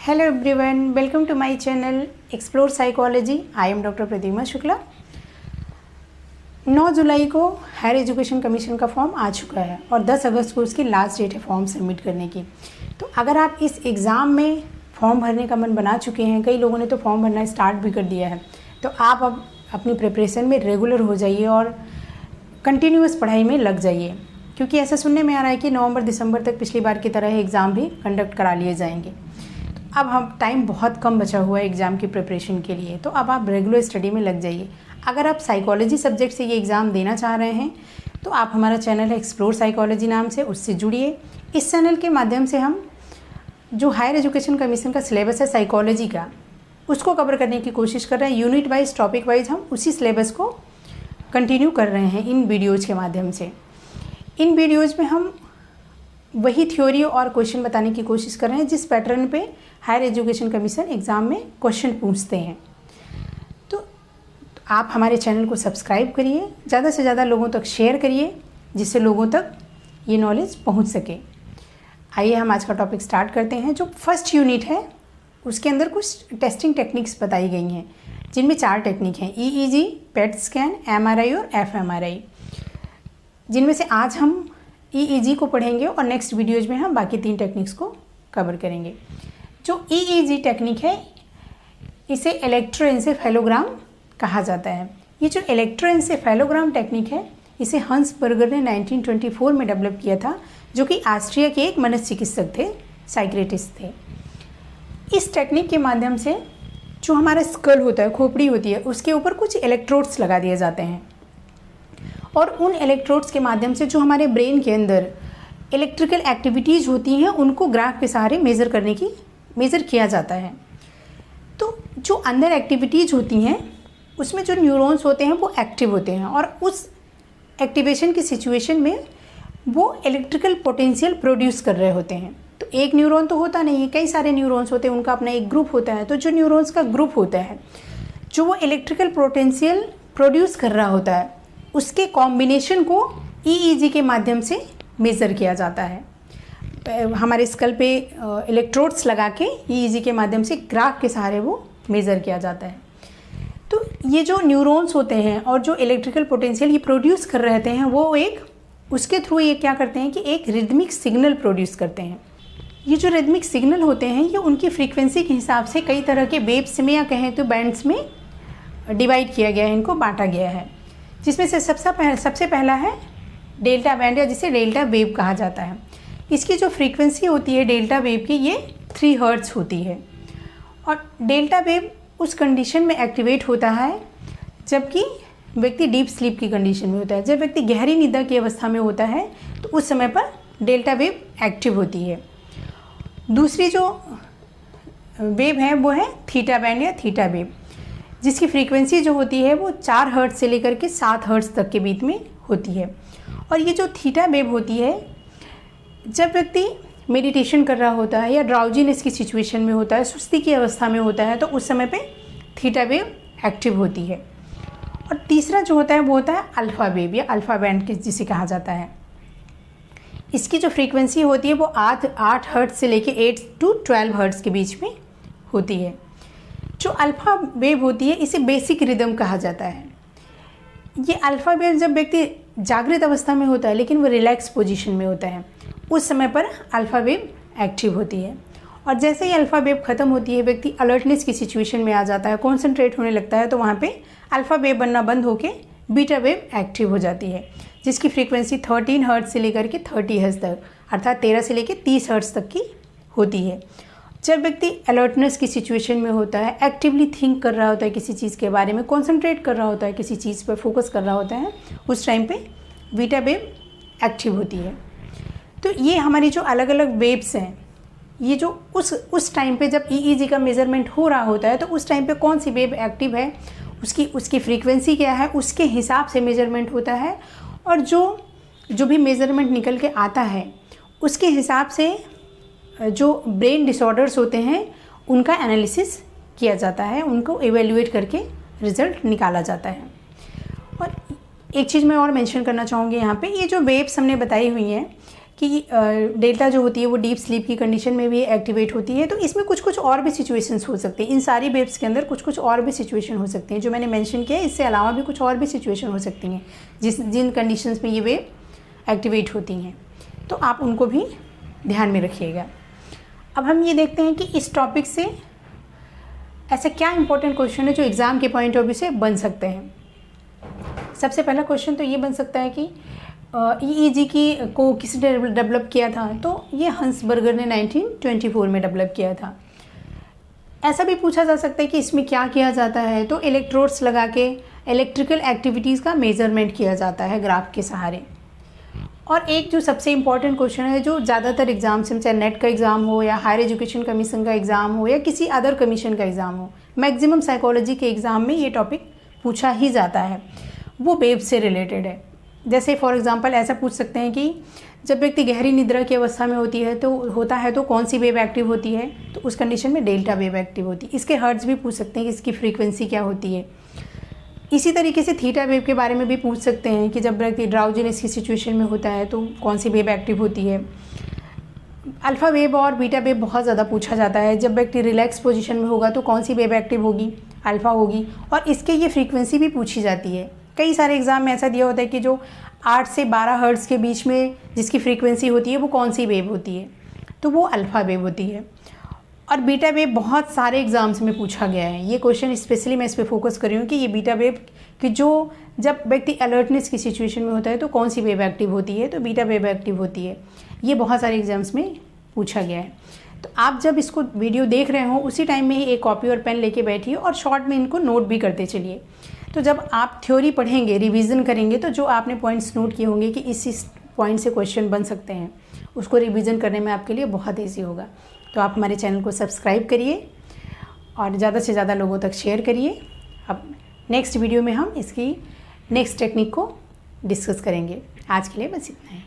Hello everyone, welcome to my channel Explore Psychology. I am Dr. प्रतिमा शुक्ला। 9 जुलाई को higher education commission का form आ चुका है और 10 अगस्त को उसकी लास्ट डेट है फॉर्म सबमिट करने की। तो अगर आप इस एग्ज़ाम में फॉर्म भरने का मन बना चुके हैं, कई लोगों ने तो फॉर्म भरना स्टार्ट भी कर दिया है, तो आप अब अपनी प्रिपरेशन में रेगुलर हो जाइए और कंटिन्यूअस पढ़ाई में लग जाइए, क्योंकि ऐसा सुनने में आ रहा है कि नवंबर दिसंबर तक पिछली बार की तरह एग्ज़ाम भी कंडक्ट करा लिए जाएंगे। अब हम टाइम बहुत कम बचा हुआ है एग्ज़ाम की प्रिपरेशन के लिए, तो अब आप रेगुलर स्टडी में लग जाइए। अगर आप साइकोलॉजी सब्जेक्ट से ये एग्ज़ाम देना चाह रहे हैं तो आप हमारा चैनल है एक्सप्लोर साइकोलॉजी नाम से, उससे जुड़िए। इस चैनल के माध्यम से हम जो हायर एजुकेशन कमीशन का सिलेबस है साइकोलॉजी का, उसको कवर करने की कोशिश कर रहे हैं। यूनिट वाइज, टॉपिक वाइज हम उसी सिलेबस को कंटिन्यू कर रहे हैं इन वीडियोज़ के माध्यम से। इन वीडियोज़ में हम वही थ्योरी और क्वेश्चन बताने की कोशिश कर रहे हैं जिस पैटर्न पे हायर एजुकेशन कमीशन एग्ज़ाम में क्वेश्चन पूछते हैं। तो आप हमारे चैनल को सब्सक्राइब करिए, ज़्यादा से ज़्यादा लोगों तक शेयर करिए, जिससे लोगों तक ये नॉलेज पहुंच सके। आइए हम आज का टॉपिक स्टार्ट करते हैं। जो फर्स्ट यूनिट है उसके अंदर कुछ टेस्टिंग टेक्निक्स बताई गई हैं, जिनमें 4 टेक्निक हैं: EEG, पेट स्कैन, MRI और FMRI, जिनमें से आज हम EEG को पढ़ेंगे और नेक्स्ट वीडियोज़ में हम बाकी 3 टेक्निक्स को कवर करेंगे। जो EEG टेक्निक है इसे इलेक्ट्रोएन्सेफेलोग्राम कहा जाता है। ये जो इलेक्ट्रोएन्सेफेलोग्राम टेक्निक है इसे हंस बर्गर ने 1924 में डेवलप किया था, जो कि ऑस्ट्रिया के एक मनोचिकित्सक थे, साइक्रेटिस्ट थे। इस टेक्निक के माध्यम से जो हमारा स्कल होता है, खोपड़ी होती है, उसके ऊपर कुछ इलेक्ट्रोड्स लगा दिए जाते हैं और उन इलेक्ट्रोड्स के माध्यम से जो हमारे ब्रेन के अंदर इलेक्ट्रिकल एक्टिविटीज़ होती हैं उनको ग्राफ के सहारे मेज़र किया जाता है। तो जो अंदर एक्टिविटीज़ होती हैं उसमें जो न्यूरॉन्स होते हैं वो एक्टिव होते हैं और उस एक्टिवेशन की सिचुएशन में वो इलेक्ट्रिकल पोटेंशियल प्रोड्यूस कर रहे होते हैं। तो एक न्यूरॉन तो होता नहीं है, कई सारे न्यूरॉन्स होते हैं, उनका अपना एक ग्रुप होता है। तो जो न्यूरॉन्स का ग्रुप होता है जो वो इलेक्ट्रिकल पोटेंशियल प्रोड्यूस कर रहा होता है, उसके कॉम्बिनेशन को EEG के माध्यम से मेज़र किया जाता है। हमारे स्कल पे इलेक्ट्रोड्स लगा के EEG के माध्यम से ग्राफ के सहारे वो मेज़र किया जाता है। तो ये जो न्यूरॉन्स होते हैं और जो इलेक्ट्रिकल पोटेंशियल ये प्रोड्यूस कर रहे हैं, वो उसके थ्रू ये क्या करते हैं कि एक रिदमिक सिग्नल प्रोड्यूस करते हैं। ये जो रिदमिक सिग्नल होते हैं ये उनकी फ्रीक्वेंसी के हिसाब से कई तरह के वेव्स में या कहें तो बैंड्स में डिवाइड किया गया है, इनको बांटा गया है, जिसमें से सबसे पहला है डेल्टा बैंड, या जिसे डेल्टा वेव कहा जाता है। इसकी जो फ्रीक्वेंसी होती है डेल्टा वेव की, ये 3 हर्ट्ज़ होती है। और डेल्टा वेव उस कंडीशन में एक्टिवेट होता है जबकि व्यक्ति डीप स्लीप की कंडीशन में होता है। जब व्यक्ति गहरी निद्रा की अवस्था में होता है तो उस समय पर डेल्टा वेव एक्टिव होती है। दूसरी जो वेव है वो है थीटा बैंड या थीटा वेव, जिसकी फ्रीक्वेंसी जो होती है वो 4 हर्ट्ज़ से लेकर के 7 हर्ट्ज़ तक के बीच में होती है। और ये जो थीटा वेव होती है, जब व्यक्ति मेडिटेशन कर रहा होता है या ड्राउजीनेस की सिचुएशन में होता है, सुस्ती की अवस्था में होता है, तो उस समय पे थीटा वेव एक्टिव होती है। और तीसरा जो होता है वो होता है अल्फ़ा वेव या अल्फ़ा बैंड जिसे कहा जाता है। इसकी जो फ्रीक्वेंसी होती है वो 8 हर्ट्ज़ से लेके 8 to 12 हर्ट्ज़ के बीच में होती है। जो अल्फ़ा वेव होती है इसे बेसिक रिदम कहा जाता है। ये अल्फ़ा वेव जब व्यक्ति जागृत अवस्था में होता है लेकिन वो रिलैक्स पोजीशन में होता है, उस समय पर अल्फ़ा वेव एक्टिव होती है। और जैसे ही अल्फ़ा वेव ख़त्म होती है, व्यक्ति अलर्टनेस की सिचुएशन में आ जाता है, कॉन्सेंट्रेट होने लगता है, तो वहाँ पे अल्फ़ा वेव बनना बंद होके बीटा वेव एक्टिव हो जाती है, जिसकी फ्रीक्वेंसी 13 हर्ट्ज़ से लेकर के 30 हर्ट्ज़ तक, अर्थात 13 से लेकर 30 हर्ट्ज़ तक की होती है। जब व्यक्ति अलर्टनेस की सिचुएशन में होता है, एक्टिवली थिंक कर रहा होता है किसी चीज़ के बारे में, कॉन्सेंट्रेट कर रहा होता है, किसी चीज़ पर फोकस कर रहा होता है, उस टाइम पे बीटा वेव एक्टिव होती है। तो ये हमारी जो अलग अलग वेव्स हैं, ये जो उस टाइम पे जब EEG का मेज़रमेंट हो रहा होता है तो उस टाइम पे कौन सी वेव एक्टिव है, उसकी फ्रीक्वेंसी क्या है, उसके हिसाब से मेज़रमेंट होता है। और जो भी मेज़रमेंट निकल के आता है उसके हिसाब से जो ब्रेन डिसऑर्डर्स होते हैं उनका एनालिसिस किया जाता है, उनको एवेल्युएट करके रिज़ल्ट निकाला जाता है। और एक चीज़ मैं और मेंशन करना चाहूँगी यहाँ पे, ये जो वेव्स हमने बताई हुई हैं कि डेल्टा जो होती है वो डीप स्लीप की कंडीशन में भी एक्टिवेट होती है। तो इसमें कुछ कुछ और भी सिचुएशंस हो सकते हैं, इन सारी वेव्स के अंदर कुछ कुछ और भी सिचुएशन हो सकते हैं जो मैंने मेंशन किया है। इससे अलावा भी कुछ और भी सिचुएशन हो सकती हैं जिन कंडीशंस में ये वेव एक्टिवेट होती हैं, तो आप उनको भी ध्यान में रखिएगा। अब हम ये देखते हैं कि इस टॉपिक से ऐसा क्या इंपॉर्टेंट क्वेश्चन है जो एग्ज़ाम के पॉइंट ऑफ व्यू से बन सकते हैं। सबसे पहला क्वेश्चन तो ये बन सकता है कि EEG को किसने डेवलप किया था, तो ये हंस बर्गर ने 1924 में डेवलप किया था। ऐसा भी पूछा जा सकता है कि इसमें क्या किया जाता है, तो इलेक्ट्रोड्स लगा के इलेक्ट्रिकल एक्टिविटीज़ का मेजरमेंट किया जाता है ग्राफ के सहारे। और एक जो सबसे इम्पॉर्टेंट क्वेश्चन है जो ज़्यादातर एग्जाम्स में, चाहे नेट का एग्ज़ाम हो या हायर एजुकेशन कमीशन का एग्ज़ाम हो या किसी अदर कमीशन का एग्ज़ाम हो, मैक्सिमम साइकोलॉजी के एग्ज़ाम में ये टॉपिक पूछा ही जाता है, वो वेव से रिलेटेड है। जैसे फॉर एग्ज़ाम्पल ऐसा पूछ सकते हैं कि जब व्यक्ति गहरी निद्रा की अवस्था में होता है तो कौन सी वेव एक्टिव होती है, तो उस कंडीशन में डेल्टा वेव एक्टिव होती है। इसके हर्ट्ज़ भी पूछ सकते हैं कि इसकी फ्रीक्वेंसी क्या होती है। इसी तरीके से थीटा वेव के बारे में भी पूछ सकते हैं कि जब व्यक्ति ड्राउजीनेस की सिचुएशन में होता है तो कौन सी वेव एक्टिव होती है। अल्फ़ा वेव और बीटा वेव बहुत ज़्यादा पूछा जाता है। जब व्यक्ति रिलैक्स पोजीशन में होगा तो कौन सी वेव एक्टिव होगी, अल्फ़ा होगी, और इसके ये फ्रीक्वेंसी भी पूछी जाती है। कई सारे एग्ज़ाम में ऐसा दिया होता है कि जो 8 से 12 हर्ट्ज़ के बीच में जिसकी फ्रीक्वेंसी होती है वो कौन सी वेव होती है, तो वो अल्फ़ा वेव होती है। और बीटा वेव बहुत सारे एग्ज़ाम्स में पूछा गया है। ये क्वेश्चन स्पेशली मैं इस पर फोकस कर रही हूँ कि ये बीटा वेव कि जो जब व्यक्ति अलर्टनेस की सिचुएशन में होता है तो कौन सी वेव एक्टिव होती है, तो बीटा वेव एक्टिव होती है। ये बहुत सारे एग्ज़ाम्स में पूछा गया है। तो आप जब इसको वीडियो देख रहे हो उसी टाइम में ही एक कॉपी और पेन लेके बैठिए और शॉर्ट में इनको नोट भी करते चलिए। तो जब आप थ्योरी पढ़ेंगे, रिवीजन करेंगे, तो जो आपने पॉइंट्स नोट किए होंगे कि इस पॉइंट से क्वेश्चन बन सकते हैं, उसको रिवीजन करने में आपके लिए बहुत ईजी होगा। तो आप हमारे चैनल को सब्सक्राइब करिए और ज़्यादा से ज़्यादा लोगों तक शेयर करिए। अब नेक्स्ट वीडियो में हम इसकी नेक्स्ट टेक्निक को डिस्कस करेंगे। आज के लिए बस इतना ही।